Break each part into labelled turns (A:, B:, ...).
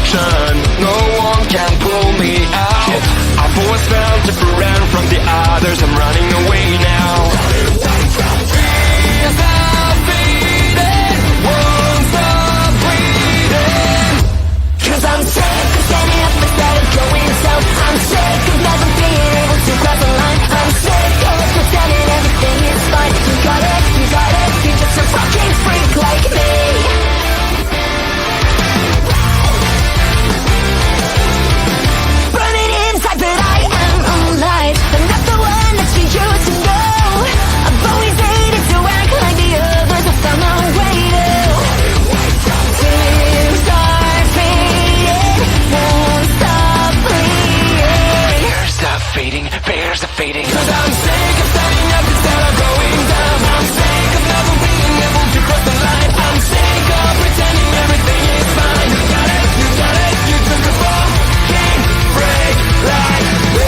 A: direction. No one can pull me out. I've always felt different from the others. I'm running away now. Fears are fading, won't stop bleeding. 'Cause I'm sick of standing up instead of going south. I'm sick of never being able to cross the line. I'm sick of pretending everything is fine. You got it, you're just a fucking freak like me. Burning inside, but I am alive. I'm not the one that's for you to know. I've always hated to act like the others. I found my way to. Tears are fading, won't stop bleeding. Fears are fading. 'Cause I'm sick of standing up instead of going down. I'm sick of never being able to cross the line. I'm sick of pretending everything is fine. You got it, you took a fucking break like me.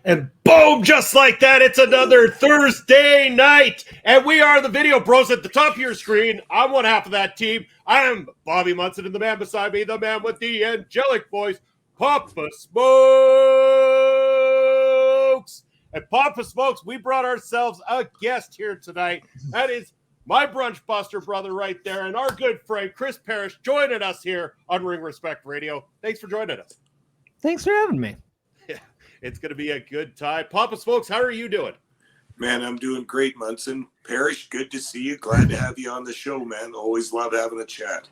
B: And boom, just like that, it's another Thursday night. And we are the Video Bros at the top of your screen. I'm one half of that team. I am Bobby Munson, and the man beside me, the man with the angelic voice, Papa Smokes. And Papa Smokes, we brought ourselves a guest here tonight. That is my brunch buster brother right there, and our good friend, Chris Parrish, joining us here on Ring Respect Radio. Thanks for joining us.
C: Thanks for having me.
B: It's going to be a good time. Papa Smokes, how are you doing?
D: Man, I'm doing great, Munson. Parrish, good to see you. Glad to have you on the show, man. Always love having a chat.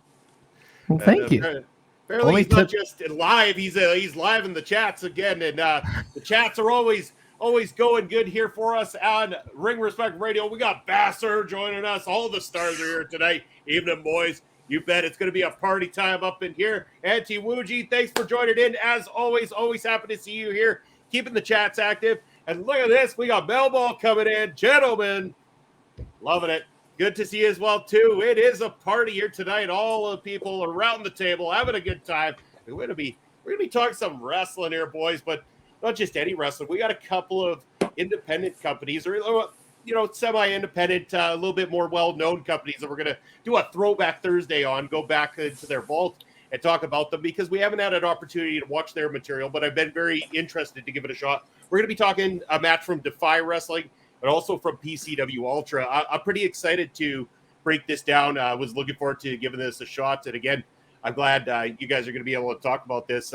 C: Well, thank you.
B: Apparently he's not just live. He's live in the chats again, and the chats are always going good here for us on Ring Respect Radio. We got Basser joining us. All the stars are here tonight. Evening, boys. You bet it's going to be a party time up in here. Auntie Wuji, thanks for joining in. As always happy to see you here. Keeping the chats active. And look at this. We got Bell Ball coming in. Gentlemen, loving it. Good to see you as well, too. It is a party here tonight. All the people around the table having a good time. We're going to be talking some wrestling here, boys, but not just any wrestling. We got a couple of independent companies, or semi-independent, a little bit more well-known companies that we're going to do a Throwback Thursday on, go back into their vault and talk about them, because we haven't had an opportunity to watch their material, but I've been very interested to give it a shot. We're going to be talking a match from Defy Wrestling, but also from PCW Ultra. I'm pretty excited to break this down. I was looking forward to giving this a shot, and again, I'm glad you guys are going to be able to talk about this.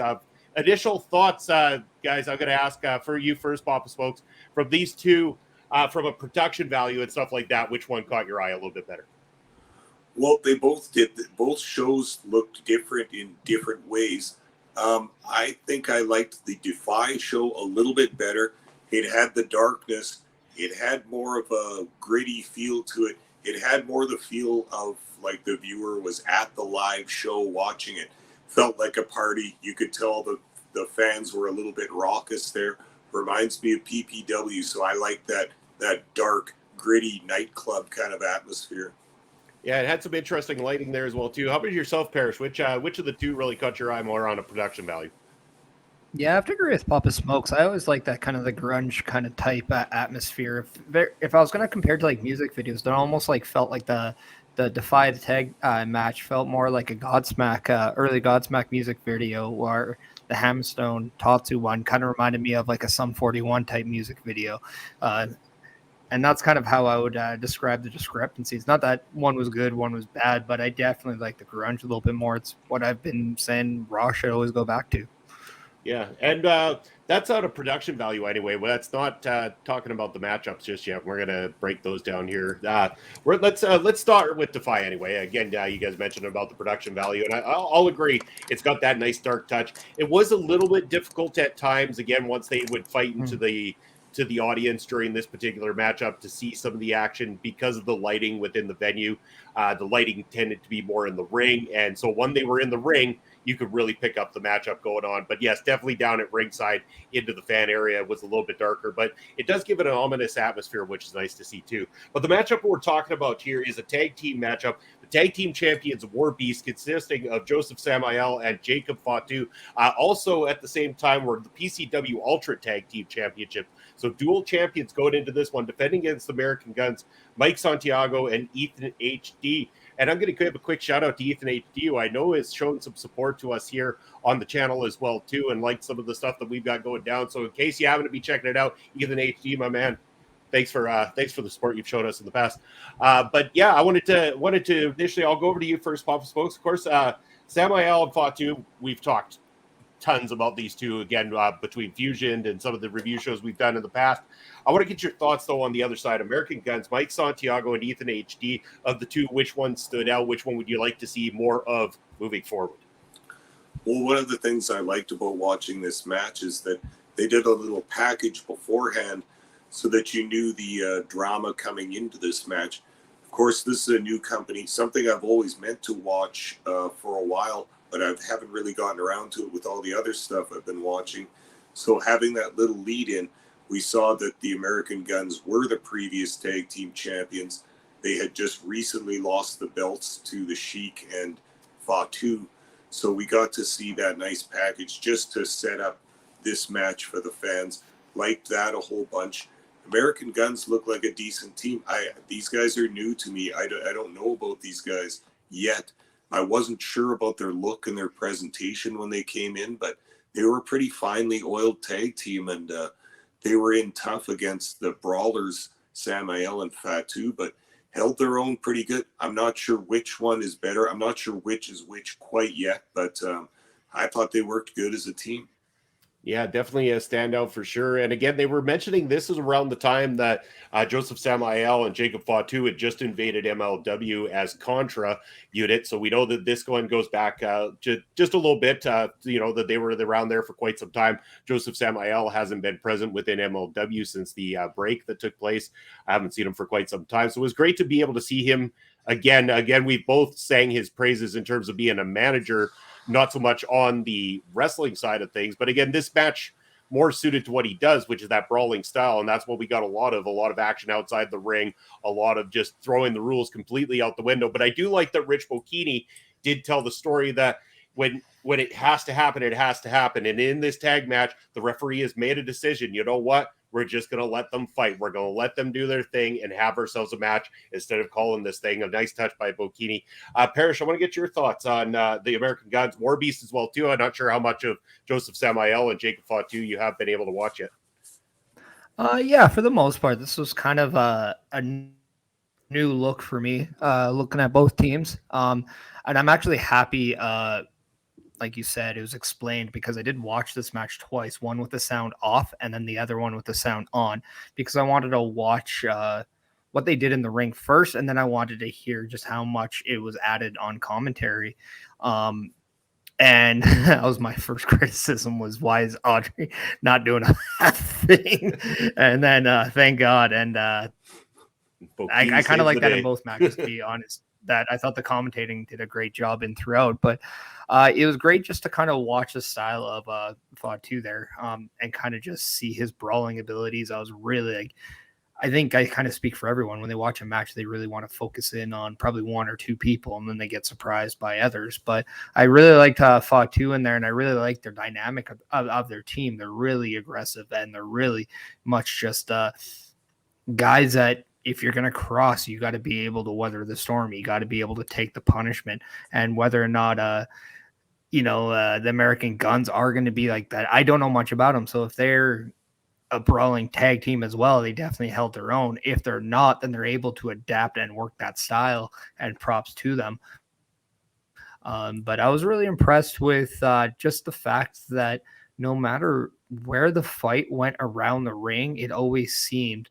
B: Initial thoughts, guys, I'm going to ask for you first, Papa Smokes, from these two, from a production value and stuff like that, which one caught your eye a little bit better?
D: Well, they both did. Both shows looked different in different ways. I think I liked the Defy show a little bit better. It had the darkness. It had more of a gritty feel to it. It had more the feel of like the viewer was at the live show watching it. Felt like a party. You could tell the fans were a little bit raucous there. Reminds me of PPW, so I like that dark, gritty nightclub kind of atmosphere.
B: Yeah, it had some interesting lighting there as well, too. How about yourself, Parrish? Which of the two really caught your eye more on a production value?
C: Yeah, I have to agree with Papa Smokes. I always like that kind of the grunge kind of type atmosphere. If I was going to compare to like music videos, that almost like felt like the Defy the Tag match felt more like a Godsmack, early Godsmack music video, or the Hammerstone Tatsu one kind of reminded me of like a Sum 41 type music video. And that's kind of how I would describe the discrepancies. Not that one was good, one was bad, but I definitely like the grunge a little bit more. It's what I've been saying Raw should always go back to.
B: Yeah, and that's out of production value anyway. Well, that's not talking about the matchups just yet. We're gonna break those down here. Let's start with Defy anyway. Again, you guys mentioned about the production value, and I'll agree. It's got that nice dark touch. It was a little bit difficult at times. Again, once they would fight into the audience during this particular matchup to see some of the action because of the lighting within the venue. The lighting tended to be more in the ring, and so when they were in the ring, you could really pick up the matchup going on. But yes, definitely down at ringside into the fan area was a little bit darker, but it does give it an ominous atmosphere, which is nice to see too. But the matchup we're talking about here is a tag team matchup. The tag team champions Warbeast, consisting of Josef Samuel and Jacob Fatu. Also at the same time were the PCW Ultra Tag Team Championship. So dual champions going into this one, defending against Amerikan Gunz, Mike Santiago and Ethan HD. And I'm going to give a quick shout out to Ethan HD, who I know has shown some support to us here on the channel as well too, and liked some of the stuff that we've got going down. So in case you happen to be checking it out, Ethan HD, my man, thanks for the support you've shown us in the past. But yeah, I wanted to initially, I'll go over to you first, Papa Spokes. Of course, Samuel and Fatu, we've talked tons about these two again between Fusion and some of the review shows we've done in the past. I want to get your thoughts though on the other side. Amerikan Gunz, Mike Santiago and Ethan HD, of the two, which one stood out? Which one would you like to see more of moving forward?
D: Well, one of the things I liked about watching this match is that they did a little package beforehand so that you knew the drama coming into this match. Of course, this is a new company, something I've always meant to watch for a while, but I haven't really gotten around to it with all the other stuff I've been watching. So having that little lead in, we saw that the Amerikan Gunz were the previous tag team champions. They had just recently lost the belts to the Sheik and Fatu. So we got to see that nice package just to set up this match for the fans. Liked that a whole bunch. Amerikan Gunz look like a decent team. These guys are new to me. I don't know about these guys yet. I wasn't sure about their look and their presentation when they came in, but they were a pretty finely oiled tag team, and they were in tough against the brawlers, Samuel and Fatu, but held their own pretty good. I'm not sure which one is better. I'm not sure which is which quite yet, but I thought they worked good as a team.
B: Yeah, definitely a standout for sure. And again, they were mentioning this is around the time that Josef Samuel and Jacob Fatu had just invaded MLW as Contra unit. So we know that this one goes back just a little bit, that they were around there for quite some time. Josef Samuel hasn't been present within MLW since the break that took place. I haven't seen him for quite some time. So it was great to be able to see him again. Again, we both sang his praises in terms of being a manager, not so much on the wrestling side of things, but again, this match more suited to what he does, which is that brawling style. And that's what we got a lot of action outside the ring, a lot of just throwing the rules completely out the window. But I do like that Rich Bocchini did tell the story that when it has to happen, it has to happen. And in this tag match, the referee has made a decision. You know what? We're just going to let them fight. We're going to let them do their thing and have ourselves a match instead of calling this thing. A nice touch by Bocchini. Parrish, I want to get your thoughts on the Amerikan Gunz, Warbeast as well, too. I'm not sure how much of Josef Samuel and Jacob Fatu you have been able to watch yet.
C: Yeah, for the most part, this was kind of a new look for me, looking at both teams. And I'm actually happy, like you said, it was explained, because I did watch this match twice, one with the sound off and then the other one with the sound on, because I wanted to watch what they did in the ring first, and then I wanted to hear just how much it was added on commentary. And that was my first criticism, was why is Audrey not doing a thing? And then thank God. And I kind of like that in both matches, to be honest, that I thought the commentating did a great job in throughout. But it was great just to kind of watch the style of Fatu there, and kind of just see his brawling abilities. I was really I think I kind of speak for everyone. When they watch a match, they really want to focus in on probably one or two people, and then they get surprised by others. But I really liked Fatu in there, and I really liked their dynamic of their team. They're really aggressive, and they're really much just guys that, if you're going to cross, you got to be able to weather the storm. You got to be able to take the punishment. And whether or not, the Amerikan Gunz are going to be like that, I don't know much about them. So if they're a brawling tag team as well, they definitely held their own. If they're not, then they're able to adapt and work that style, and props to them. But I was really impressed with just the fact that no matter where the fight went around the ring, it always seemed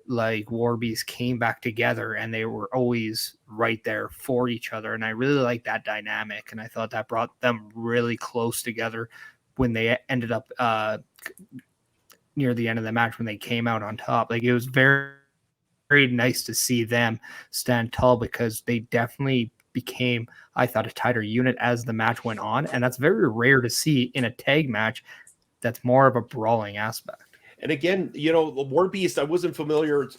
C: like Warbeast came back together and they were always right there for each other. And I really like that dynamic. And I thought that brought them really close together when they ended up near the end of the match, when they came out on top. Like, it was very, very nice to see them stand tall, because they definitely became, I thought, a tighter unit as the match went on. And that's very rare to see in a tag match. That's more of a brawling aspect.
B: And again, the Warbeast, I wasn't familiar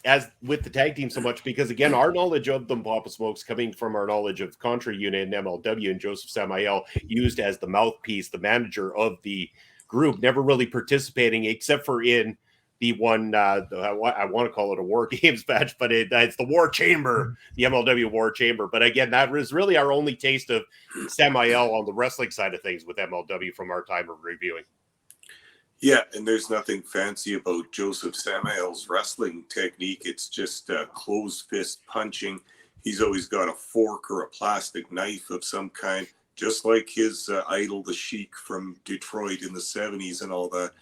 B: with the tag team so much, because again, our knowledge of them, Papa Smokes, coming from our knowledge of Contra Unit and MLW, and Joseph Samuel used as the mouthpiece, the manager of the group, never really participating except for in the one, I want to call it a War Games match, but it's the War Chamber, the MLW War Chamber. But again, that was really our only taste of Samuel on the wrestling side of things with MLW from our time of reviewing.
D: Yeah, and there's nothing fancy about Joseph Samuel's wrestling technique. It's just closed fist punching. He's always got a fork or a plastic knife of some kind, just like his idol, the Sheik from Detroit in the 70s and all that.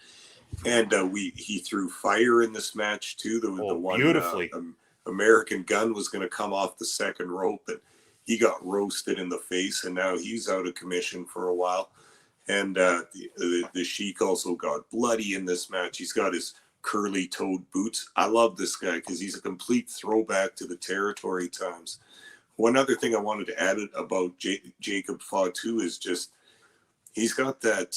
D: And he threw fire in this match, too. The one
B: beautifully.
D: Amerikan Gunz was going to come off the second rope, but he got roasted in the face, and now he's out of commission for a while. And the Sheik also got bloody in this match. He's got his curly-toed boots. I love this guy because he's a complete throwback to the territory times. One other thing I wanted to add about Jacob Fatu is just he's got that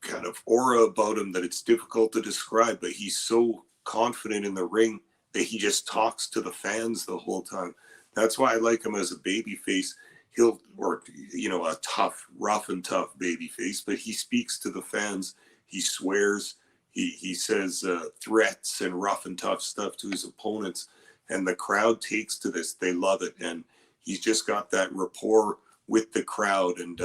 D: kind of aura about him that it's difficult to describe, but he's so confident in the ring that he just talks to the fans the whole time. That's why I like him as a babyface. A tough, rough and tough baby face, but he speaks to the fans. He swears. He says threats and rough and tough stuff to his opponents, and the crowd takes to this. They love it, and he's just got that rapport with the crowd, and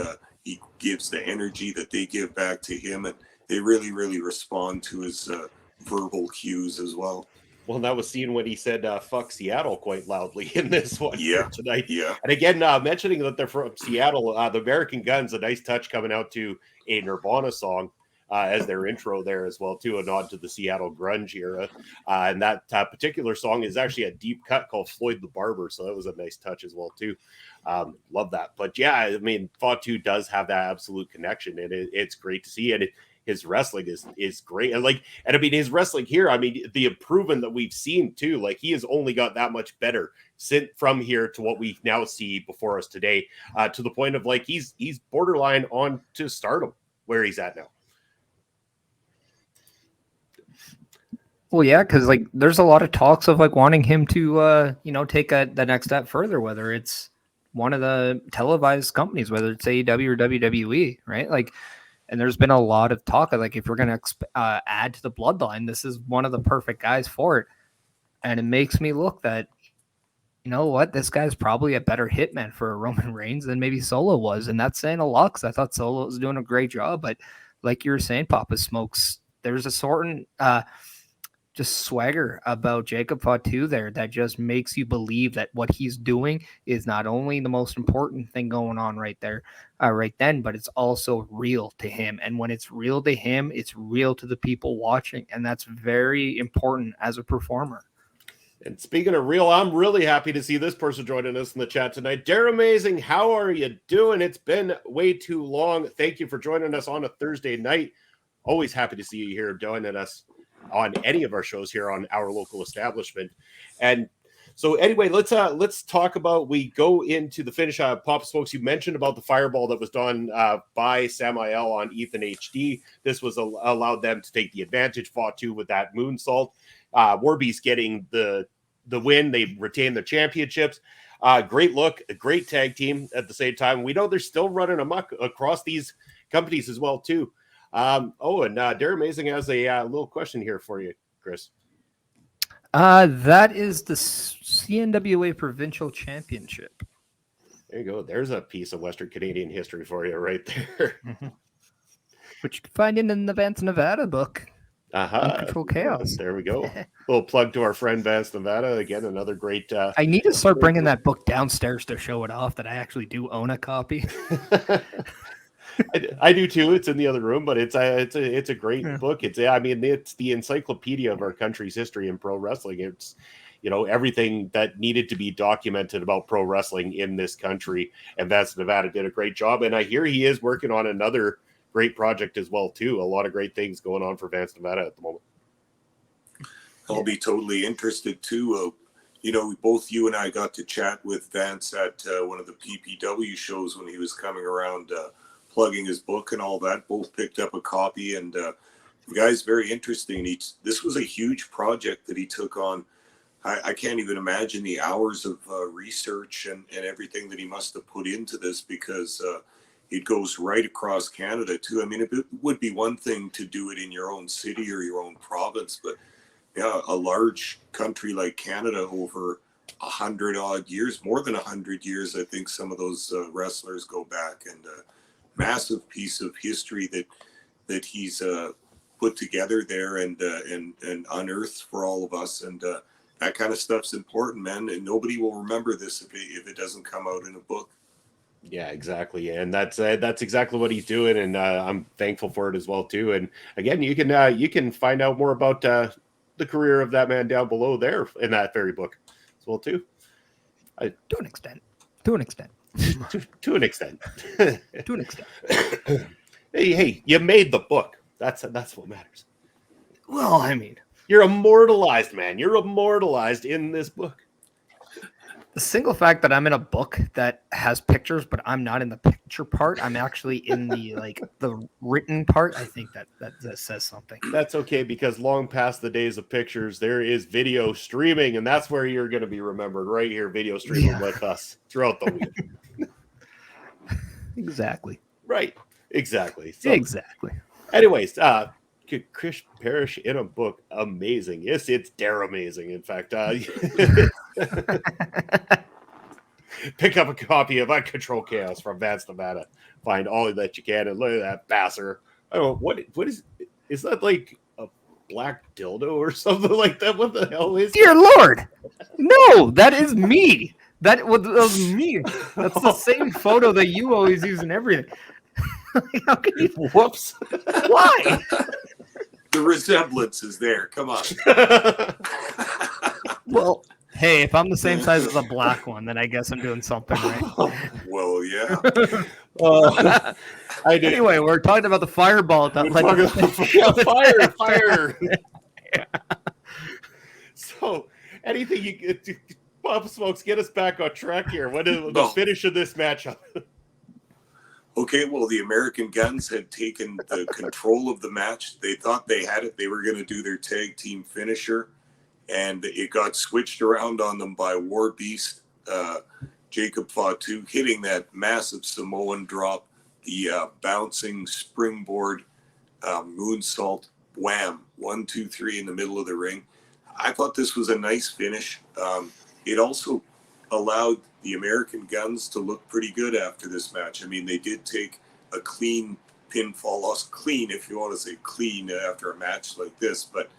D: he gives the energy that they give back to him, and they really, really respond to his verbal cues as well.
B: Well, that was seen when he said fuck Seattle quite loudly in this one tonight.
D: Yeah.
B: And again, mentioning that they're from Seattle, the Amerikan Gunz, a nice touch coming out to a Nirvana song as their intro there as well, too, a nod to the Seattle grunge era. And that particular song is actually a deep cut called Floyd the Barber. So that was a nice touch as well, too. Love that. But yeah, I mean, Fatu does have that absolute connection, and it's great to see. And his wrestling is great. And I mean, his wrestling here, I mean, the improvement that we've seen too, like he has only got that much better from here to what we now see before us today, to the point of like, he's borderline on to stardom where he's at now.
C: Well, yeah, because like there's a lot of talks of like wanting him to, take the next step further, whether it's one of the televised companies, whether it's AEW or WWE, right? Like, and there's been a lot of talk of like, if we're going to add to the bloodline, this is one of the perfect guys for it. And it makes me look that, you know what, this guy's probably a better hitman for a Roman Reigns than maybe Solo was. And that's saying a lot, because I thought Solo was doing a great job. But like you were saying, Papa Smokes, there's a certain just swagger about Jacob Fatu there that just makes you believe that what he's doing is not only the most important thing going on right there, right then, but it's also real to him. And when it's real to him, it's real to the people watching. And that's very important as a performer.
B: And speaking of real, I'm really happy to see this person joining us in the chat tonight. Dare Amazing, how are you doing? It's been way too long. Thank you for joining us on a Thursday night. Always happy to see you here joining us on any of our shows here on our local establishment. And so anyway, let's talk about, we go into the finish. Papa Smokes, you mentioned about the fireball that was done by Samuel on Ethan HD. This was allowed them to take the advantage, Fatu with that moonsault. Warbeast getting the win. They retain their championships. Great look, a great tag team at the same time. We know they're still running amok across these companies as well, too. Dare Amazing has a little question here for you, Chris.
C: That is the CNWA Provincial Championship.
B: There you go. There's a piece of Western Canadian history for you right there.
C: Which you can find in the Vance Nevada book. Control Chaos.
B: There we go. Little plug to our friend Vance Nevada. Again, another great...
C: I need to start bringing that book downstairs to show it off that I actually do own a copy.
B: I do too. It's in the other room, but it's a great book. It's the encyclopedia of our country's history in pro wrestling. It's everything that needed to be documented about pro wrestling in this country, and Vance Nevada did a great job. And I hear he is working on another great project as well too. A lot of great things going on for Vance Nevada at the moment.
D: I'll be totally interested too. Both you and I got to chat with Vance at one of the PPW shows when he was coming around, plugging his book and all that. Both picked up a copy, and the guy's very interesting. This was a huge project that he took on. I can't even imagine the hours of research and everything that he must have put into this, because it goes right across Canada too. I mean, it would be one thing to do it in your own city or your own province, but yeah, a large country like Canada, over 100-odd years, more than 100 years, I think some of those wrestlers go back, and a massive piece of history that he's put together there and unearthed for all of us. And that kind of stuff's important, man. And nobody will remember this if it doesn't come out in a book.
B: Yeah, exactly. And that's exactly what he's doing. And I'm thankful for it as well, too. And again, you can find out more about the career of that man down below there in that very book as well, too.
C: To an extent. To an extent.
B: To an extent.
C: To an extent.
B: Hey, you made the book. That's what matters.
C: Well, I mean,
B: you're immortalized, man. You're immortalized in this book.
C: The single fact that I'm in a book that has pictures, but I'm not in the picture part, I'm actually in the written part. I think that says something.
B: That's okay, because long past the days of pictures, there is video streaming, and that's where you're going to be remembered, right here, video streaming with us throughout the week.
C: Exactly.
B: Right. Exactly. So,
C: exactly.
B: Anyways, Chris Parrish in a book, amazing. Yes, it's dare amazing. In fact, pick up a copy of Uncontrolled Chaos from Vance Nevada. Find all that you can, and look at that bastard. I don't know what is that, like a black dildo or something like that? What the hell is?
C: Dear Lord, no, that is me. That was me. That's the same photo that you always use in everything. How can you?
B: Whoops.
C: Why?
D: The resemblance is there. Come on.
C: Well, hey, if I'm the same size as the black one, then I guess I'm doing something right.
D: Well, yeah.
B: I did.
C: Anyway, we're talking about the fireball.
B: Fire. Yeah. So, anything you Pop Smokes, get us back on track here. What is the finish of this matchup?
D: Okay, well, the Amerikan Gunz had taken the control of the match. They thought they had it. They were going to do their tag team finisher, and it got switched around on them by Warbeast, Jacob Fatu, hitting that massive Samoan drop, the bouncing springboard moonsault, wham, 1, 2, 3 in the middle of the ring. I thought this was a nice finish. It also allowed the Amerikan Gunz to look pretty good after this match. I mean, they did take a clean pinfall loss, clean if you want to say clean after a match like this, but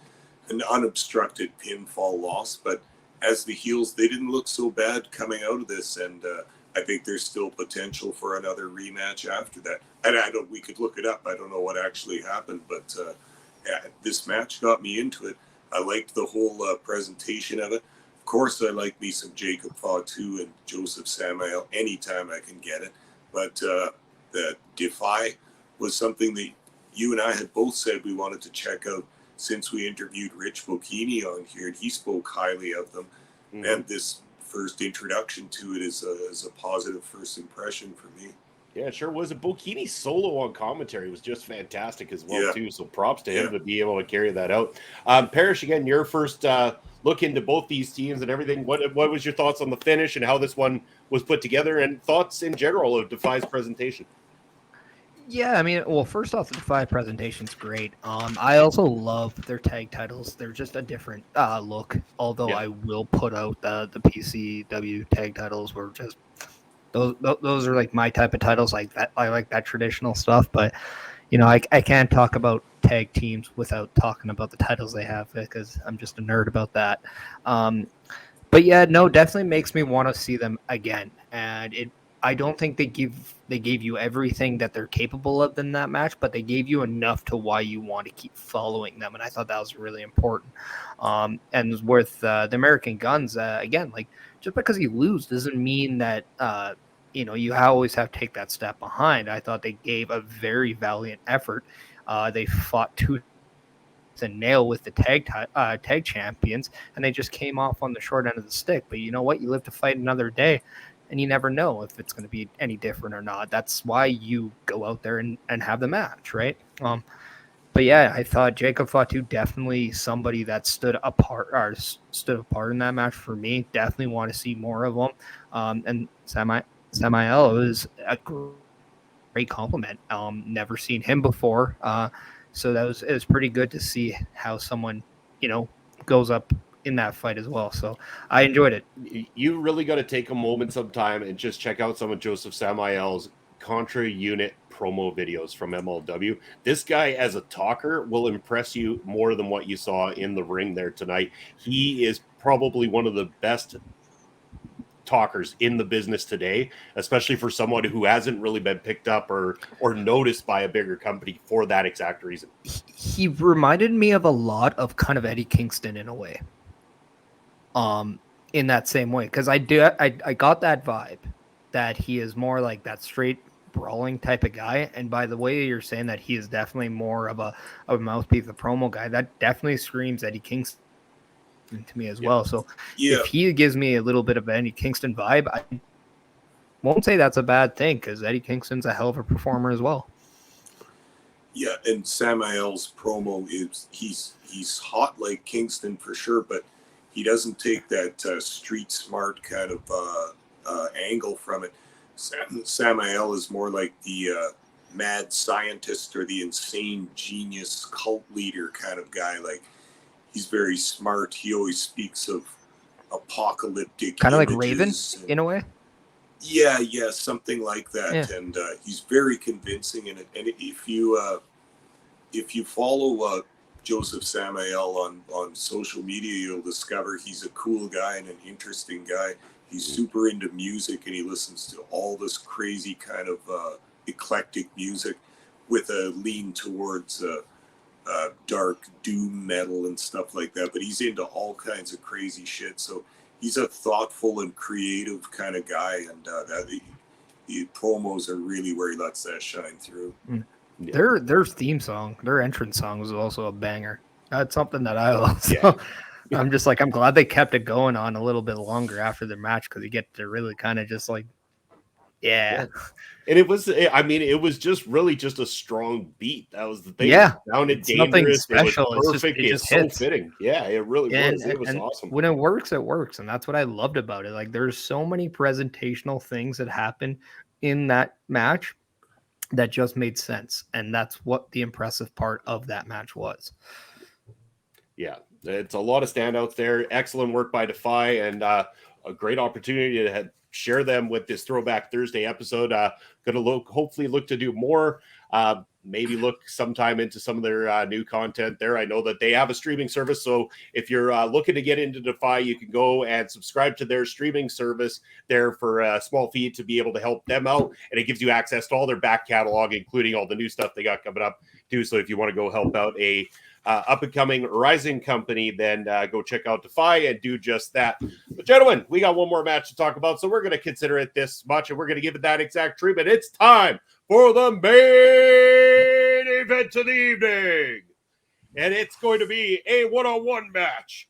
D: an unobstructed pinfall loss. But as the heels, they didn't look so bad coming out of this, and I think there's still potential for another rematch after that. And we could look it up. I don't know what actually happened, but this match got me into it. I liked the whole presentation of it. Of course, I like me some Jacob Fatu and Josef Samuel anytime I can get it. But the Defy was something that you and I had both said we wanted to check out since we interviewed Rich Bocchini on here, and he spoke highly of them. Mm-hmm. And this first introduction to it is a positive first impression for me.
B: Yeah, it sure was. Bocchini's solo on commentary was just fantastic as well, too. So props to him to be able to carry that out. Parrish, again, your first look into both these teams and everything. What was your thoughts on the finish and how this one was put together, and thoughts in general of Defy's presentation?
C: Yeah, I mean, well, first off, the Defy presentation's great. I also love their tag titles. They're just a different look, although I will put out the PCW tag titles were just those are like my type of titles. Like that, I like that traditional stuff, but you know, I can't talk about tag teams without talking about the titles they have, because I'm just a nerd about that. But yeah, no, definitely makes me want to see them again. And I don't think they gave you everything that they're capable of in that match, but they gave you enough to why you want to keep following them, and I thought that was really important. And with the American Guns, again, like just because you lose doesn't mean that you always have to take that step behind. I thought they gave a very valiant effort. They fought tooth and nail with the tag champions, and they just came off on the short end of the stick. But you know what? You live to fight another day, and you never know if it's going to be any different or not. That's why you go out there and have the match, right? But yeah, I thought Jacob Fatu definitely somebody that stood apart in that match for me. Definitely want to see more of them. And Samuel was a great compliment. Never seen him before. So it was pretty good to see how someone, goes up in that fight as well. So I enjoyed it.
B: You really got to take a moment sometime and just check out some of Josef Samuel's Contra Unit promo videos from MLW. This guy as a talker will impress you more than what you saw in the ring there tonight. He is probably one of the best talkers in the business today, especially for someone who hasn't really been picked up or noticed by a bigger company for that exact reason.
C: He reminded me of a lot of kind of Eddie Kingston in a way. In that same way, because I got that vibe that he is more like that straight brawling type of guy, and by the way you're saying that he is definitely more of a mouthpiece, a promo guy, that definitely screams Eddie Kingston to me as well. So if he gives me a little bit of Eddie Kingston vibe, I won't say that's a bad thing, because Eddie Kingston's a hell of a performer as well.
D: Yeah, and Samuel's promo is he's hot like Kingston for sure, but he doesn't take that street smart kind of angle from it. Samuel is more like the mad scientist or the insane genius cult leader kind of guy. Like, he's very smart. He always speaks of apocalyptic
C: kind of like Raven in a way.
D: Yeah, something like that. Yeah. And he's very convincing in it. And if you follow Josef Samuel on social media, you'll discover he's a cool guy and an interesting guy. He's super into music, and he listens to all this crazy kind of eclectic music with a lean towards dark doom metal and stuff like that. But he's into all kinds of crazy shit. So he's a thoughtful and creative kind of guy, and the promos are really where he lets that shine through.
C: Yeah. Their theme song, their entrance song was also a banger. That's something that I love. So I'm just like, I'm glad they kept it going on a little bit longer after the match, because you get to really kind of just like, And
B: it was just really just a strong beat. That was the thing.
C: Yeah.
B: It sounded
C: it's
B: dangerous.
C: Nothing special.
B: It was perfect.
C: It's
B: so fitting. Yeah, it really was. It was awesome.
C: When it works, it works. And that's what I loved about it. Like, there's so many presentational things that happen in that match that just made sense. And that's what the impressive part of that match was. Yeah.
B: It's a lot of standouts there. Excellent work by Defy, and a great opportunity to share them with this Throwback Thursday episode. Going to hopefully look to do more. Maybe look sometime into some of their new content there. I know that they have a streaming service, so if you're looking to get into Defy, you can go and subscribe to their streaming service there for a small fee to be able to help them out, and it gives you access to all their back catalog, including all the new stuff they got coming up too. So if you want to go help out a up-and-coming rising company, then go check out Defy and do just that. But gentlemen, we got one more match to talk about, so we're going to consider it this much, and we're going to give it that exact treatment. It's time for the main event of the evening, and it's going to be a one-on-one match.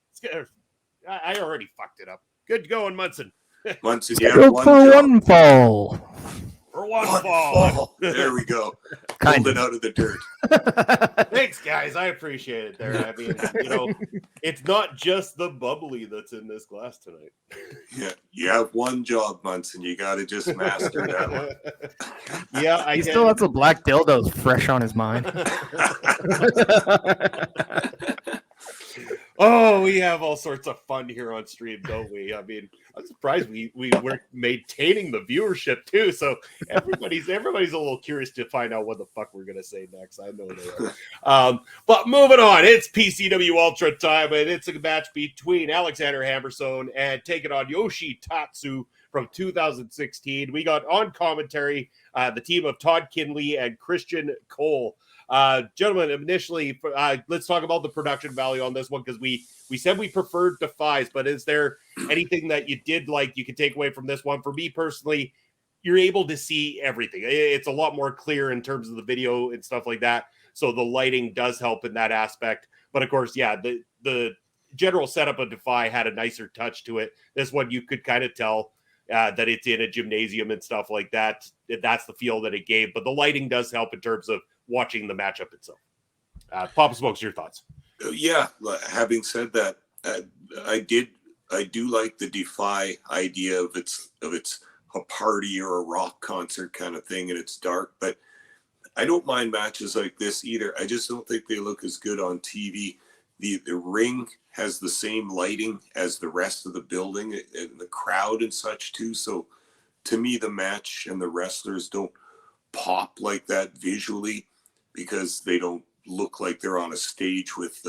B: I already fucked it up. Good going, Munson.
D: Munson,
C: one fall.
B: For one fall.
D: There we go.
C: Kind
D: out of the dirt.
B: Thanks, guys. I appreciate it there. I mean, it's not just the bubbly that's in this glass tonight.
D: Yeah, you have one job, Munson. You got to just master that one.
B: Yeah,
C: he still has the black dildos fresh on his mind.
B: Oh, we have all sorts of fun here on stream, don't we? I mean, I'm surprised we were maintaining the viewership too. So everybody's a little curious to find out what the fuck we're gonna say next. I know they are. But moving on, it's PCW Ultra time, and it's a match between Alexander Hammerstone and taking on Yoshi Tatsu from 2016. We got on commentary the team of Todd Kinley and Christian Cole. Gentlemen, initially, let's talk about the production value on this one, because we said we preferred Defies, but is there anything that you did like you could take away from this one? For me personally, you're able to see everything. It's a lot more clear in terms of the video and stuff like that, so the lighting does help in that aspect. But of course, yeah, the general setup of Defy had a nicer touch to it. This one, you could kind of tell that it's in a gymnasium and stuff like that. That's the feel that it gave, but the lighting does help in terms of watching the matchup itself. Papa Smokes, your thoughts?
D: Yeah, having said that, I do like the Defy idea of it's a party or a rock concert kind of thing, and it's dark, but I don't mind matches like this either. I just don't think they look as good on TV. The ring has the same lighting as the rest of the building and the crowd and such too. So to me, the match and the wrestlers don't pop like that visually, because they don't look like they're on a stage with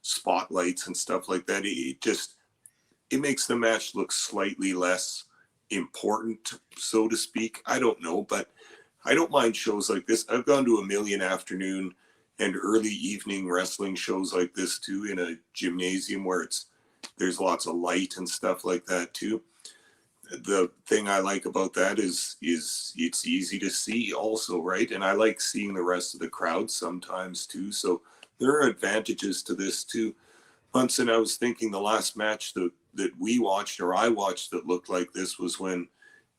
D: spotlights and stuff like that. It makes the match look slightly less important, so to speak. I don't know, but I don't mind shows like this. I've gone to a million afternoon and early evening wrestling shows like this too, in a gymnasium where there's lots of light and stuff like that too. The thing I like about that is it's easy to see also, right? And I like seeing the rest of the crowd sometimes too. So there are advantages to this too. Munson, I was thinking the last match that we watched, or I watched, that looked like this was when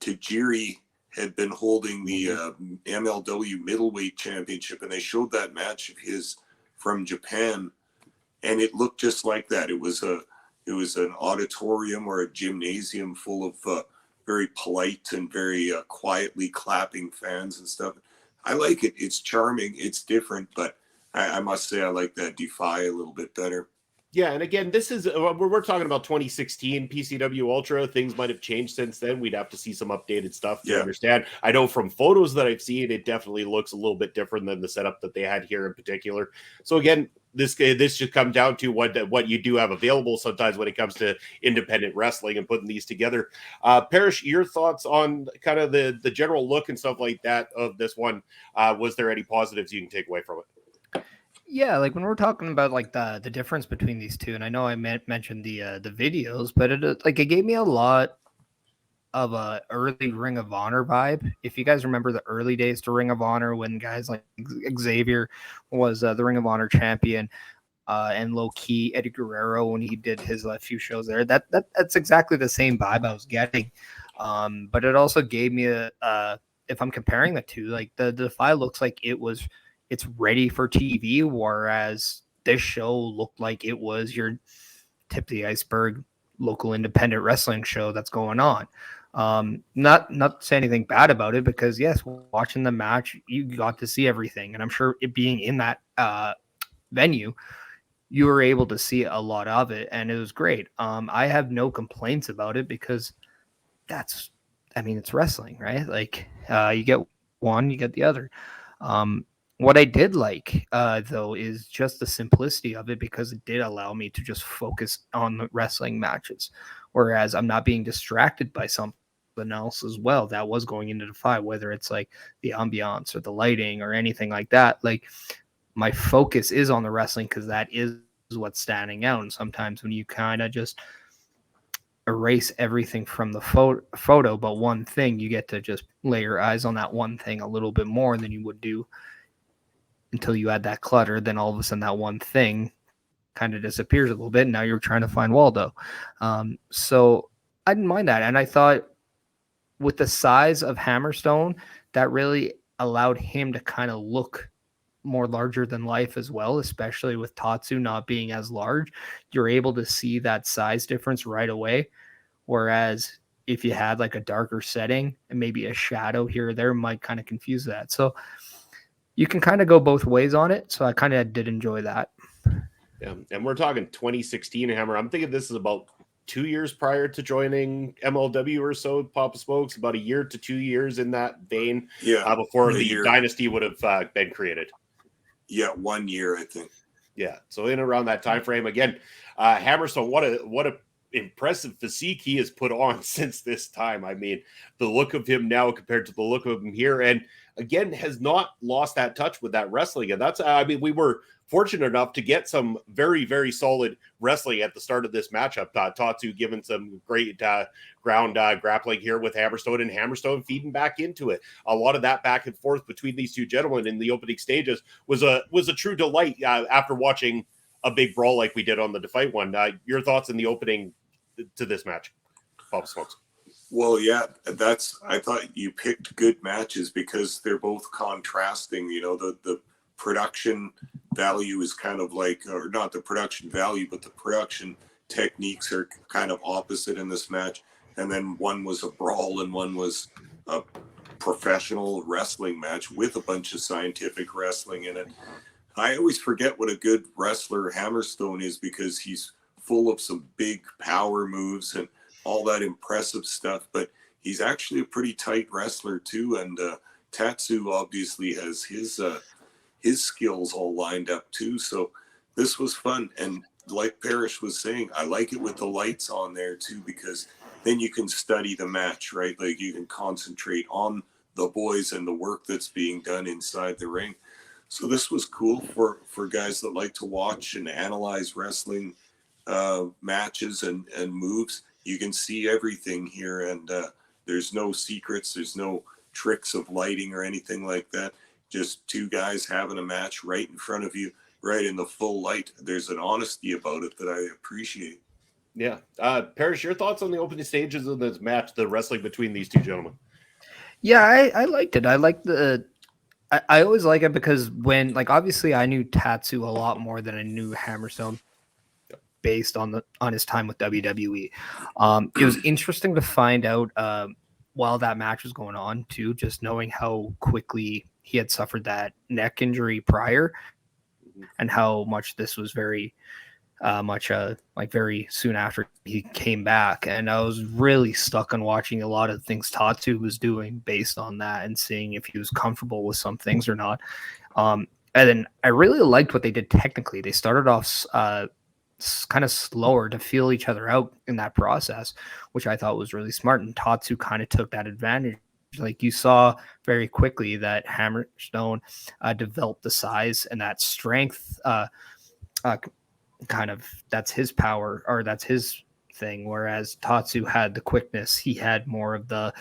D: Tajiri had been holding the MLW Middleweight Championship, and they showed that match of his from Japan, and it looked just like that. It was an auditorium or a gymnasium full of very polite and very quietly clapping fans and stuff. I like it. It's charming. It's different, but I must say I like that Defy a little bit better.
B: Yeah, and again, this is we're talking about 2016 PCW Ultra. Things might have changed since then. We'd have to see some updated stuff to understand. I know from photos that I've seen, it definitely looks a little bit different than the setup that they had here in particular. So again, this should come down to what you do have available sometimes when it comes to independent wrestling and putting these together. Parrish, your thoughts on kind of the general look and stuff like that of this one? Was there any positives you can take away from it?
C: Yeah, like when we're talking about like the difference between these two, and I know I mentioned the videos, but it gave me a lot of a early Ring of Honor vibe. If you guys remember the early days to Ring of Honor, when guys like Xavier was the Ring of Honor champion, and low key Eddie Guerrero when he did his few shows there, that's exactly the same vibe I was getting. But it also gave me if I'm comparing the two, like the Defy looks like it's ready for TV, whereas this show looked like it was your tip of the iceberg local independent wrestling show that's going on. Not to say anything bad about it, because yes, watching the match, you got to see everything, and I'm sure it being in that venue, you were able to see a lot of it, and it was great. I have no complaints about it, because it's wrestling, right? Like you get one, you get the other. What I did like, though, is just the simplicity of it, because it did allow me to just focus on the wrestling matches, whereas I'm not being distracted by something else as well that was going into Defy, whether it's like the ambiance or the lighting or anything like that. Like, my focus is on the wrestling, because that is what's standing out. And sometimes when you kind of just erase everything from the photo but one thing, you get to just lay your eyes on that one thing a little bit more than you would do until you add that clutter. Then all of a sudden that one thing kind of disappears a little bit, and now you're trying to find Waldo. So I didn't mind that, and I thought with the size of Hammerstone, that really allowed him to kind of look more larger than life as well, especially with Tatsu not being as large. You're able to see that size difference right away, whereas if you had like a darker setting and maybe a shadow here or there, might kind of confuse that. So you can kind of go both ways on it. So I kind of did enjoy that.
B: Yeah, and we're talking 2016 Hammer. I'm thinking this is about 2 years prior to joining MLW or so, Papa Smokes, about a year to 2 years in that vein.
D: Yeah,
B: before the dynasty would have been created.
D: Yeah, 1 year, I think.
B: Yeah, so in around that time frame again, Hammerstone. What a impressive physique he has put on since this time. I mean, the look of him now compared to the look of him here, and again has not lost that touch with that wrestling. And that's, I mean, we were fortunate enough to get some very, very solid wrestling at the start of this matchup. Tatsu giving some great ground grappling here with Hammerstone, and Hammerstone feeding back into it. A lot of that back and forth between these two gentlemen in the opening stages was a true delight after watching a big brawl like we did on the Defy one. Your thoughts in the opening to this match, Papa Smokes?
D: Well, yeah, I thought you picked good matches because they're both contrasting. You know, the production value is kind of like, or not the production value, but the production techniques are kind of opposite in this match. And then one was a brawl and one was a professional wrestling match with a bunch of scientific wrestling in it. I always forget what a good wrestler Hammerstone is because he's full of some big power moves and all that impressive stuff, but he's actually a pretty tight wrestler too. And Tatsu obviously has his skills all lined up too. So this was fun. And like Parrish was saying, I like it with the lights on there too, because then you can study the match, right? Like you can concentrate on the boys and the work that's being done inside the ring. So this was cool for guys that like to watch and analyze wrestling matches and moves. You can see everything here, and there's no secrets. There's no tricks of lighting or anything like that. Just two guys having a match right in front of you, right in the full light. There's an honesty about it that I appreciate.
B: Yeah. Parrish, your thoughts on the opening stages of this match, the wrestling between these two gentlemen?
C: Yeah, I liked it. I like I always like it because when, like, obviously I knew Tatsu a lot more than I knew Hammerstone based on his time with WWE. It was interesting to find out while that match was going on too, just knowing how quickly he had suffered that neck injury prior and how much this was very very soon after he came back. And I was really stuck on watching a lot of things Tatsu was doing based on that and seeing if he was comfortable with some things or not. And then I really liked what they did technically. They started off kind of slower to feel each other out in that process, which I thought was really smart. And Tatsu kind of took that advantage. Like you saw very quickly that Hammerstone developed the size and that strength kind of, that's his power, or that's his thing, whereas Tatsu had the quickness. He had more of the,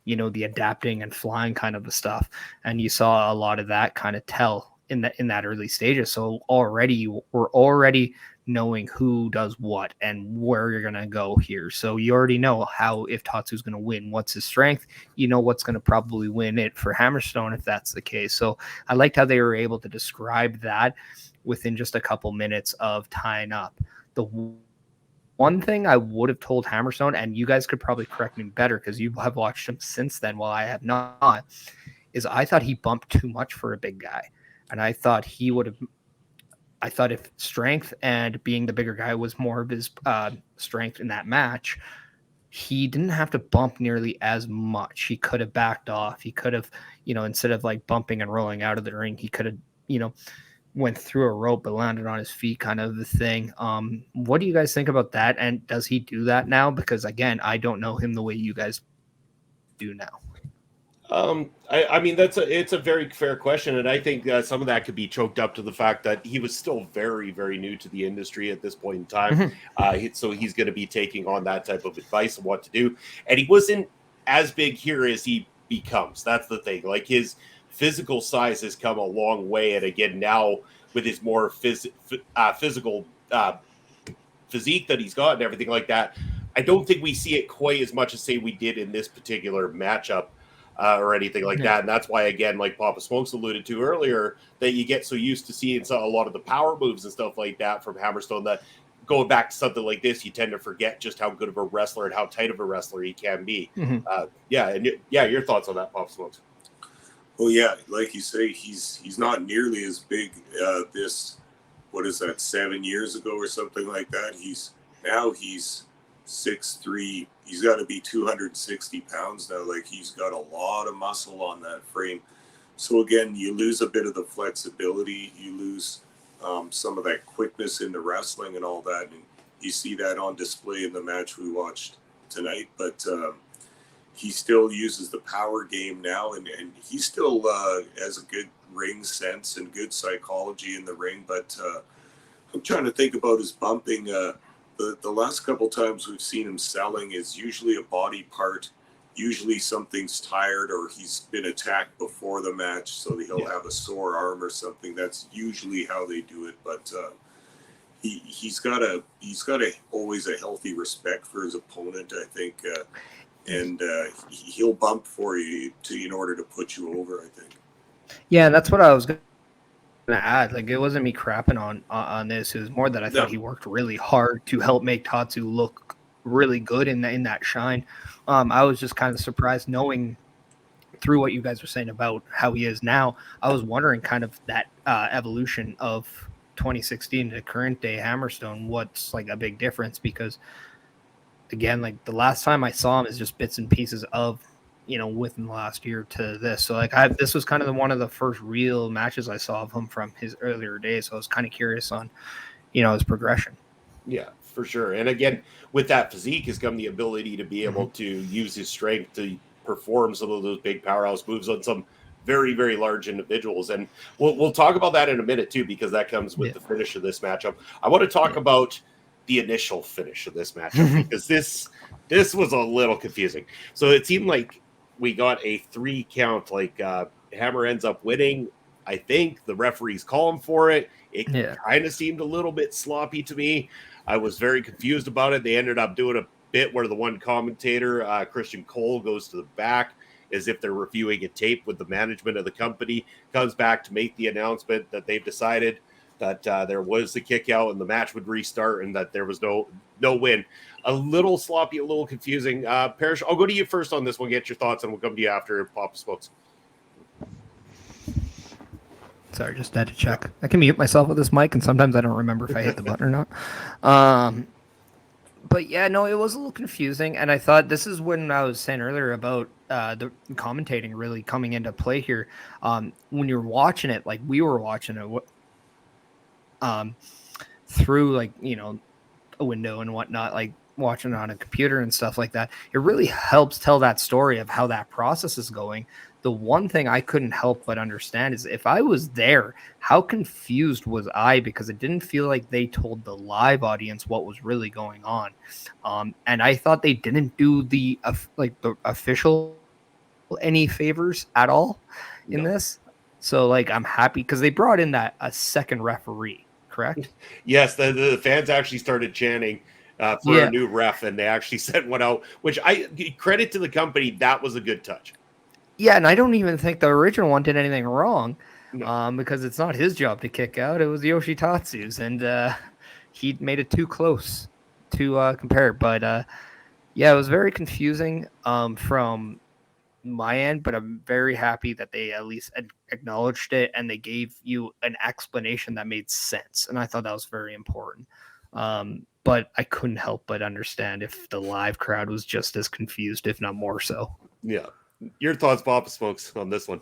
C: the adapting and flying kind of the stuff, and you saw a lot of that kind of tell in that early stages. So we're already knowing who does what and where you're gonna go here. So you already know how, if Tatsu's gonna win, what's his strength, what's gonna probably win it for Hammerstone if that's the case. So I liked how they were able to describe that within just a couple minutes of tying up. The one thing I would have told Hammerstone, and you guys could probably correct me better because you have watched him since then while I have not, is I thought he bumped too much for a big guy. And I thought if strength and being the bigger guy was more of his strength in that match, he didn't have to bump nearly as much. He could have backed off. He could have, instead of like bumping and rolling out of the ring, he could have, went through a rope but landed on his feet, kind of the thing. What do you guys think about that? And does he do that now? Because again, I don't know him the way you guys do now.
B: I mean, it's a very fair question, and I think some of that could be choked up to the fact that he was still very, very new to the industry at this point in time. So he's going to be taking on that type of advice on what to do, and he wasn't as big here as he becomes. That's the thing. Like, his physical size has come a long way, and again now with his more physical physique that he's got and everything like that, I don't think we see it quite as much as say we did in this particular matchup. Or anything like that. And that's why, again, like Papa Smokes alluded to earlier, that you get so used to seeing a lot of the power moves and stuff like that from Hammerstone that going back to something like this, you tend to forget just how good of a wrestler and how tight of a wrestler he can be. Your thoughts on that, Papa Smokes?
D: Well, yeah, like you say, he's not nearly as big this what is that, 7 years ago or something like that. He's 6'3". He's got to be 260 pounds now. Like, he's got a lot of muscle on that frame. So again, you lose a bit of the flexibility. You lose some of that quickness in the wrestling and all that. And you see that on display in the match we watched tonight. But he still uses the power game now, and he still has a good ring sense and good psychology in the ring. But I'm trying to think about his bumping. The last couple times we've seen him selling is usually a body part. Usually something's tired or he's been attacked before the match, so he'll have a sore arm or something. That's usually how they do it. But he's got always a healthy respect for his opponent, I think, and he'll bump for you in order to put you over, I think.
C: Yeah, that's what I was going to add. Like, it wasn't me crapping on this. It was more that I thought he worked really hard to help make Tatsu look really good in that shine. I was just kind of surprised knowing through what you guys were saying about how he is now. I was wondering kind of that evolution of 2016 to current day Hammerstone. What's like a big difference? Because again, like the last time I saw him is just bits and pieces of, within the last year to this. So like this was kind of one of the first real matches I saw of him from his earlier days. So I was kind of curious on, his progression.
B: Yeah, for sure. And again, with that physique has come the ability to be able to use his strength to perform some of those big powerhouse moves on some very, very large individuals. And we'll talk about that in a minute too, because that comes with the finish of this matchup. I want to talk about the initial finish of this matchup because this was a little confusing. So it seemed like we got a 3 count, like Hammer ends up winning. I think the referees call him for it. It kind of seemed a little bit sloppy to me. I was very confused about it. They ended up doing a bit where the one commentator, Christian Cole, goes to the back as if they're reviewing a tape with the management of the company, comes back to make the announcement that they've decided that there was the kick out and the match would restart and that there was no win. A little sloppy, a little confusing. Parrish, I'll go to you first on this one, get your thoughts, and we'll come to you after Papa Smokes.
C: Sorry, just had to check. I can mute myself with this mic, and sometimes I don't remember if I hit the button or not. But yeah, no, it was a little confusing, and I thought this is when I was saying earlier about the commentating really coming into play here. When you're watching it, like we were watching it through, like, a window and whatnot, like watching it on a computer and stuff like that, it really helps tell that story of how that process is going. The one thing I couldn't help but understand is if I was there, how confused was I? Because it didn't feel like they told the live audience what was really going on. And I thought they didn't do the official any favors at all in this. So like, I'm happy because they brought in a second referee, correct?
B: Yes, the fans actually started chanting for a new ref, and they actually sent one out, which I credit to the company. That was a good touch.
C: Yeah, and I don't even think the original one did anything wrong, because it's not his job to kick out. It was Yoshi Tatsu's, and he made it too close to compare. But yeah, it was very confusing from my end, but I'm very happy that they at least acknowledged it and they gave you an explanation that made sense. And I thought that was very important. But I couldn't help but understand if the live crowd was just as confused, if not more so.
B: Yeah. Your thoughts, Papa Smokes, on this one?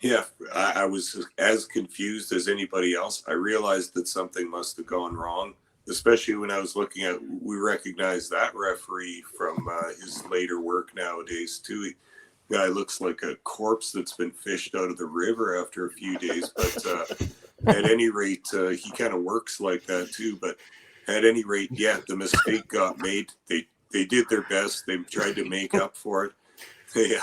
D: Yeah, I was as confused as anybody else. I realized that something must have gone wrong, especially when I was looking at, we recognize that referee from his later work nowadays, too. The guy looks like a corpse that's been fished out of the river after a few days. But at any rate, he kind of works like that, too. But at any rate, yeah, the mistake got made. They did their best. They tried to make up for it. They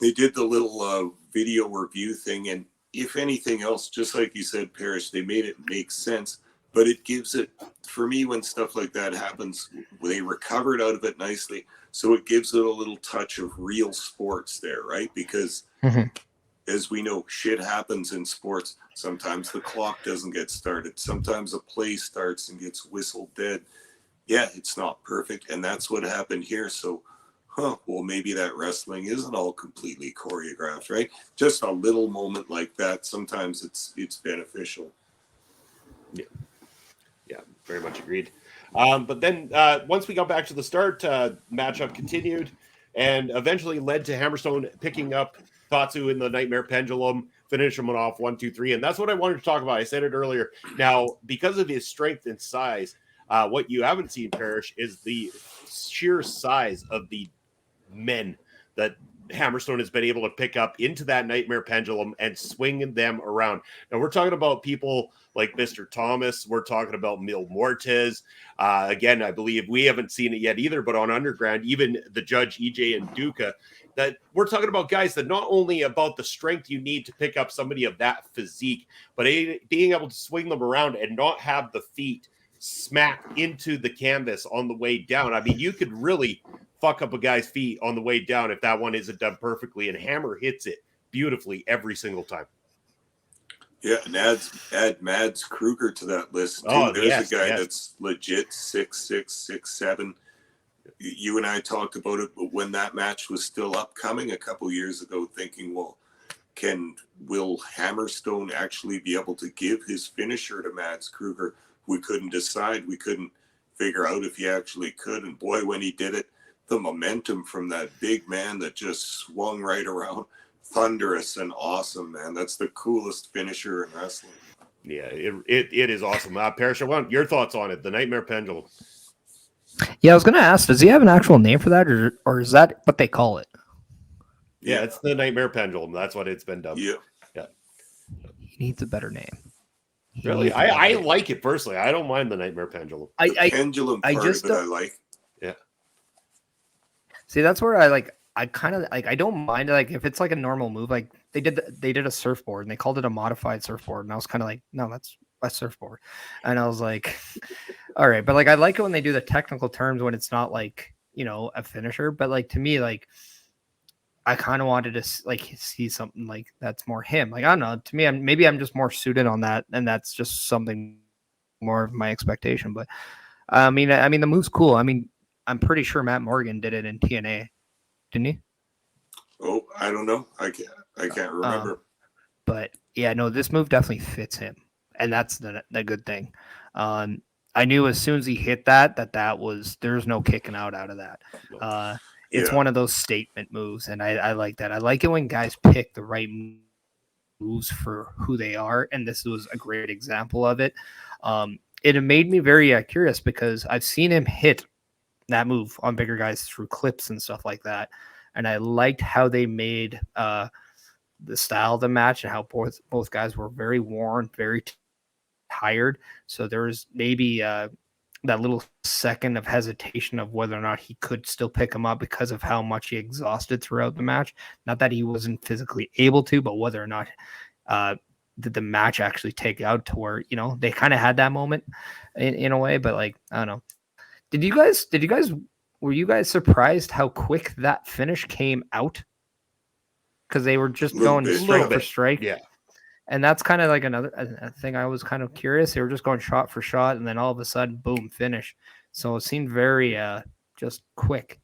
D: did the little video review thing, and if anything else, just like you said, Parrish, they made it make sense. But it gives it, for me, when stuff like that happens, they recovered out of it nicely. So it gives it a little touch of real sports there, right? Because as we know, shit happens in sports. Sometimes the clock doesn't get started. Sometimes a play starts and gets whistled dead. Yeah, it's not perfect, and that's what happened here. So well, maybe that wrestling isn't all completely choreographed, right? Just a little moment like that, sometimes it's beneficial.
B: Yeah, very much agreed. But then once we got back to the start, matchup continued and eventually led to Hammerstone picking up Tatsu in the Nightmare Pendulum, finish him off 1, 2, 3. And that's what I wanted to talk about. I said it earlier. Now, because of his strength and size, what you haven't seen, Parrish, is the sheer size of the men that Hammerstone has been able to pick up into that Nightmare Pendulum and swing them around. Now, we're talking about people like Mr. Thomas. We're talking about Mil Mortez. Again, I believe we haven't seen it yet either, but on Underground, even the Judge, EJ, and Duca, that we're talking about guys that not only about the strength you need to pick up somebody of that physique, but being able to swing them around and not have the feet smack into the canvas on the way down. I mean, you could really fuck up a guy's feet on the way down if that one isn't done perfectly, and Hammer hits it beautifully every single time.
D: Yeah, and add Mads Kruger to that list too.
B: Oh,
D: There's a guy that's legit 6'6", 6'7". You and I talked about it, but when that match was still upcoming a couple years ago, thinking, well, will Hammerstone actually be able to give his finisher to Mads Kruger? We couldn't decide. We couldn't figure out if he actually could. And boy, when he did it, the momentum from that big man that just swung right around, thunderous and awesome, man. That's the coolest finisher in wrestling.
B: Yeah, it is awesome. Parrish, I want your thoughts on it, the Nightmare Pendulum.
C: Yeah, I was going to ask, does he have an actual name for that, or is that what they call it?
B: Yeah, it's the Nightmare Pendulum. That's what it's been dubbed. Yeah.
C: He needs a better name.
B: Really? I like it personally. I don't mind the Nightmare Pendulum.
D: Pendulum part of it I like.
B: Yeah.
C: See, that's where I kind of I don't mind if it's like a normal move. Like they did a surfboard and they called it a modified surfboard, and I was kind of like, no, that's a surfboard. And I was like, all right, but I like it when they do the technical terms when it's not a finisher. But to me, I kind of wanted to see something that's more him. I don't know. To me, maybe I'm just more suited on that, and that's just something more of my expectation. But I mean, the move's cool. I mean, I'm pretty sure Matt Morgan did it in TNA, didn't he?
D: Oh, I don't know. I can't remember.
C: But yeah, no, this move definitely fits him, and that's the good thing. I knew as soon as he hit that was there's no kicking out of that. It's one of those statement moves, and I like that. I like it when guys pick the right moves for who they are, and this was a great example of it. It made me very curious because I've seen him hit that move on bigger guys through clips and stuff like that, and I liked how they made the style of the match and how both guys were very worn, very tired. So there was maybe that little second of hesitation of whether or not he could still pick him up because of how much he exhausted throughout the match. Not that he wasn't physically able to, but whether or not did the match actually take out to where, they kind of had that moment in a way, but I don't know. Were you guys surprised how quick that finish came out? Because they were just going strike for strike.
B: Yeah.
C: And that's kind of another thing I was kind of curious. They were just going shot for shot, and then all of a sudden, boom, finish. So it seemed very just quick.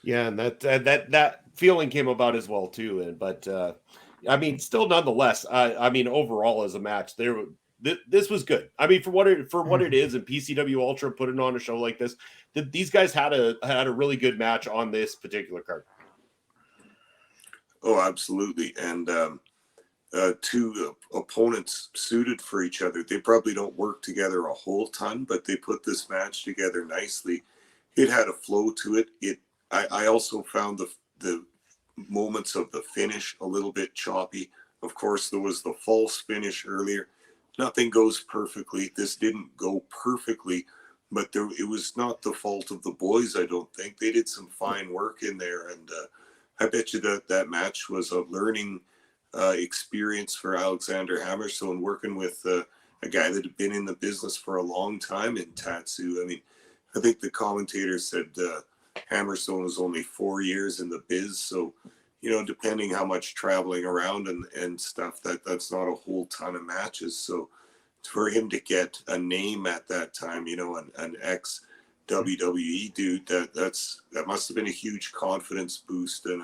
B: Yeah, and that feeling came about as well too. But I mean, still nonetheless, I mean, overall as a match, this was good. I mean, for what it is, and PCW Ultra putting on a show like this, these guys had a really good match on this particular card.
D: Oh, absolutely, and two opponents suited for each other. They probably don't work together a whole ton, but they put this match together nicely. It had a flow to it. I also found the moments of the finish a little bit choppy. Of course, there was the false finish earlier. Nothing goes perfectly. This didn't go perfectly, but it was not the fault of the boys, I don't think. They did some fine work in there, and I bet you that match was a learning experience for Alexander Hammerstone, working with a guy that had been in the business for a long time in Tatsu. I mean, I think the commentator said Hammerstone was only 4 years in the biz, so depending how much traveling around and stuff, that's not a whole ton of matches. So for him to get a name at that time, an ex WWE, dude. That must have been a huge confidence boost and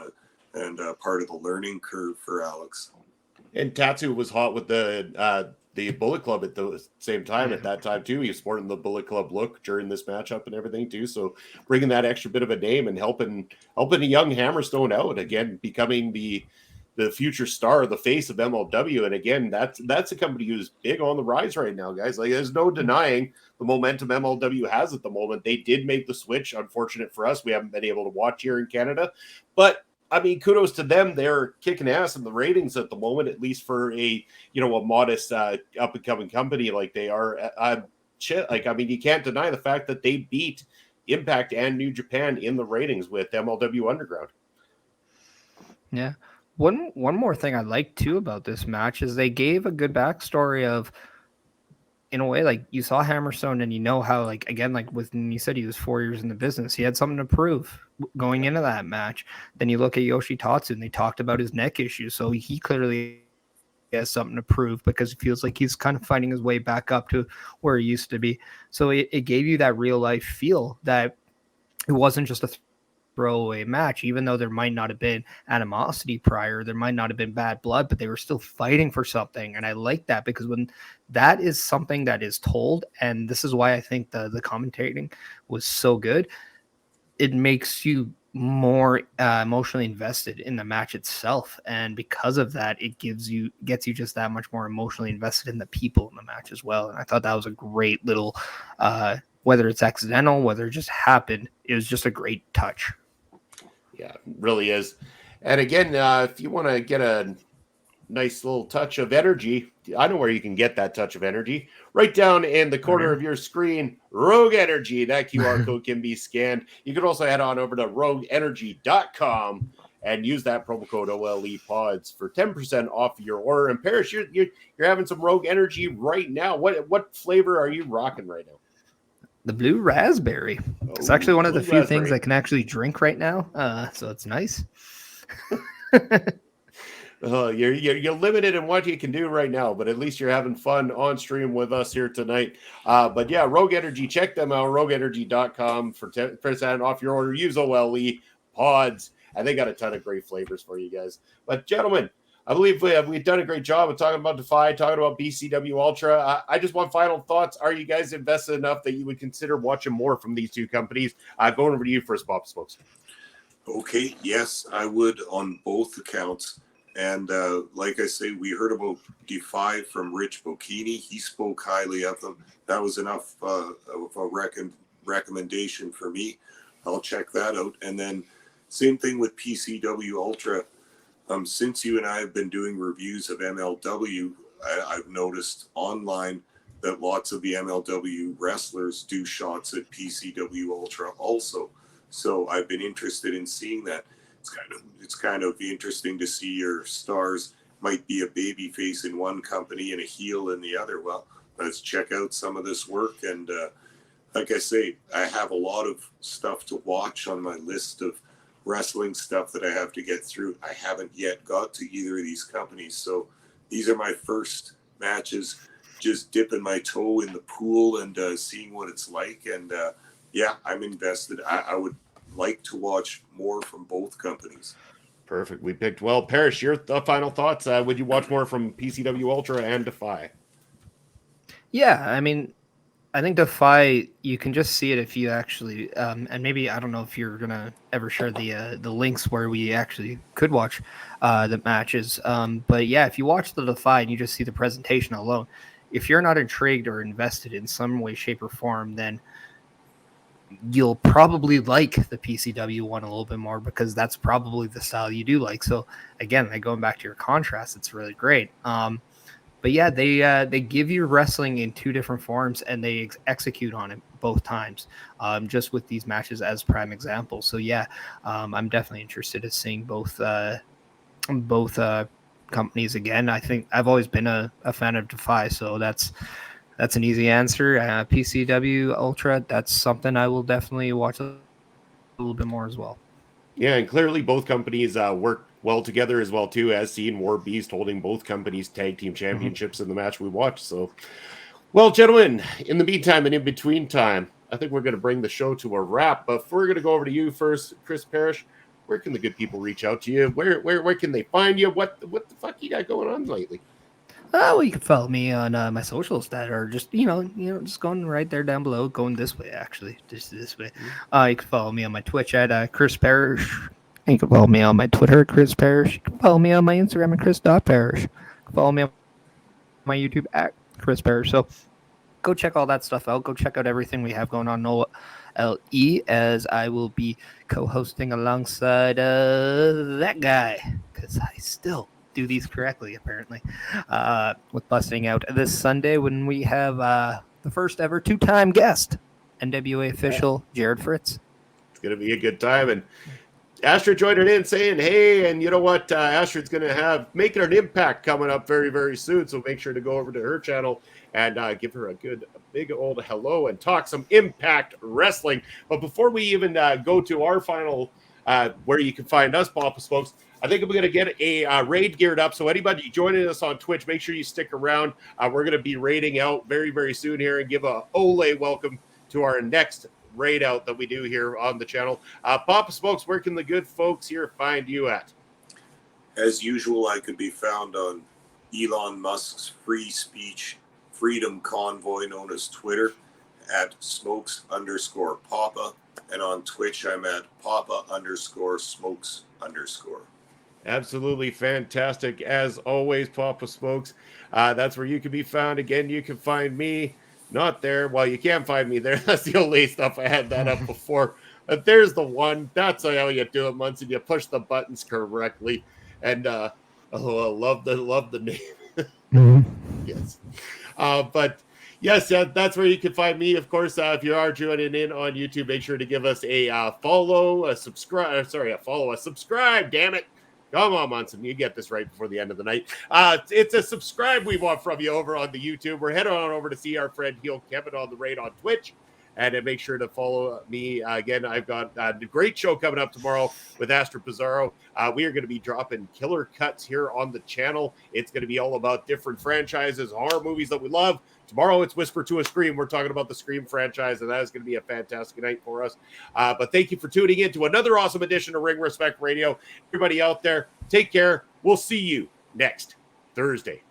D: part of the learning curve for Alex.
B: And Tatsu was hot with the Bullet Club at the same time at that time too. He was sporting the Bullet Club look during this matchup and everything too. So bringing that extra bit of a name and helping a young Hammerstone out again, becoming the future star, the face of MLW. And again, that's a company who's big on the rise right now, guys. Like, there's no denying the momentum MLW has at the moment. They did make the switch. Unfortunate for us, we haven't been able to watch here in Canada, but I mean, kudos to them. They're kicking ass in the ratings at the moment, at least for a modest up and coming company like they are. Like, I mean, you can't deny the fact that they beat Impact and New Japan in the ratings with MLW Underground.
C: Yeah. One more thing I like too about this match is they gave a good backstory of, in a way, like you saw Hammerstone and you know how, like, again, like when you said he was 4 years in the business, he had something to prove going into that match. Then you look at Yoshi Tatsu and they talked about his neck issue. So he clearly has something to prove because it feels like he's kind of finding his way back up to where he used to be. So it gave you that real life feel that it wasn't just a throwaway match, even though there might not have been animosity prior, there might not have been bad blood, but they were still fighting for something. And I like that because when that is something that is told, and this is why I think the commentating was so good, it makes you more emotionally invested in the match itself. And because of that, it gets you just that much more emotionally invested in the people in the match as well. And I thought that was a great little, whether it's accidental, whether it just happened, it was just a great touch.
B: Yeah, it really is. And again, if you want to get a nice little touch of energy, I know where you can get that touch of energy. Right down in the corner of your screen, Rogue Energy. That QR code can be scanned. You can also head on over to rogueenergy.com and use that promo code OLE Pods for 10% off your order. And Parrish, you're having some Rogue Energy right now. What flavor are you rocking right now?
C: The blue raspberry. It's actually one of the few things I can actually drink right now. So it's nice.
B: You're limited in what you can do right now, but at least you're having fun on stream with us here tonight. But yeah, Rogue Energy, check them out, rogueenergy.com for 10% off your order. Use OLE Pods, and they got a ton of great flavors for you guys. But gentlemen, I believe we've done a great job of talking about Defy, talking about PCW Ultra. I just want final thoughts. Are you guys invested enough that you would consider watching more from these two companies? Going over to you first, Bob Spokes.
D: Okay, yes, I would on both accounts. And like I say, we heard about Defy from Rich Bocchini. He spoke highly of them. That was enough of a recommendation for me. I'll check that out. And then same thing with PCW Ultra. Since you and I have been doing reviews of MLW, I've noticed online that lots of the MLW wrestlers do shots at PCW Ultra also. So I've been interested in seeing that. It's kind of interesting to see your stars might be a baby face in one company and a heel in the other. Well, let's check out some of this work. And like I say, I have a lot of stuff to watch on my list of wrestling stuff that I have to get through. I haven't yet got to either of these companies. So these are my first matches, just dipping my toe in the pool and seeing what it's like. And yeah, I'm invested. I would like to watch more from both companies.
B: Perfect. We picked well. Parrish, your final thoughts. Would you watch more from PCW Ultra and Defy?
C: Yeah, I mean, I think Defy, you can just see it if you actually, and maybe, I don't know if you're going to ever share the links where we actually could watch the matches. But yeah, if you watch the Defy and you just see the presentation alone, if you're not intrigued or invested in some way, shape, or form, then you'll probably like the PCW one a little bit more because that's probably the style you do like. So again, like going back to your contrast, it's really great. But yeah, they give you wrestling in two different forms and they execute on it both times, just with these matches as prime examples. So yeah, I'm definitely interested in seeing both companies again. I think I've always been a fan of Defy, so that's an easy answer. PCW Ultra, that's something I will definitely watch a little bit more as well.
B: Yeah, and clearly both companies work well together as well, too, as seen Warbeast holding both companies' tag team championships in the match we watched. So, well, gentlemen, in the meantime and in between time, I think we're going to bring the show to a wrap. But we're going to go over to you first, Chris Parrish. Where can the good people reach out to you? Where can they find you? What the fuck you got going on lately?
C: Well, you can follow me on my socials that are just just going right there down below, going this way actually, just this way. You can follow me on my Twitch at Chris Parrish. You can follow me on my Twitter at Chris Parrish. You can follow me on my Instagram at Chris.Parrish. You can follow me on my YouTube at Chris Parrish. So go check all that stuff out. Go check out everything we have going on LE, as I will be co-hosting alongside that guy, because I still do these correctly, apparently, with Busting Out this Sunday when we have the first ever 2-time guest, NWA official Jared Fritz.
B: It's going to be a good time. And Astrid joined in saying, hey, and you know what? Astrid's going to have Making an Impact coming up very, very soon. So make sure to go over to her channel and give her a big old hello and talk some Impact Wrestling. But before we even go to our final, where you can find us, Papa Smokes, I think I'm going to get a raid geared up. So anybody joining us on Twitch, make sure you stick around. We're going to be raiding out very, very soon here and give a Ole welcome to our next raid out that we do here on the channel. Papa Smokes, where can the good folks here find you at?
D: As usual, I could be found on Elon Musk's free speech freedom convoy known as Twitter at smokes_papa. And on Twitch, I'm at papa_smokes_.
B: Absolutely fantastic. As always, Papa Smokes. That's where you can be found. Again, you can find me not there. Well, you can't find me there. That's the only stuff. I had that up before. But there's the one. That's how you do it, Munson. You push the buttons correctly. And I love the name.
C: Mm-hmm.
B: Yes. But yes, that's where you can find me. Of course, if you are joining in on YouTube, make sure to give us a follow, a subscribe. Sorry, a follow, a subscribe. Damn it. Come on, Munson. You get this right before the end of the night. It's a subscribe we want from you over on the YouTube. We're heading on over to see our friend Heel Kevin on the raid on Twitch. And make sure to follow me. Again, I've got a great show coming up tomorrow with Astro Pizarro. We are going to be dropping killer cuts here on the channel. It's going to be all about different franchises, horror movies that we love. Tomorrow, it's Whisper to a Scream. We're talking about the Scream franchise, and that is going to be a fantastic night for us. But thank you for tuning in to another awesome edition of Ring Respect Radio. Everybody out there, take care. We'll see you next Thursday.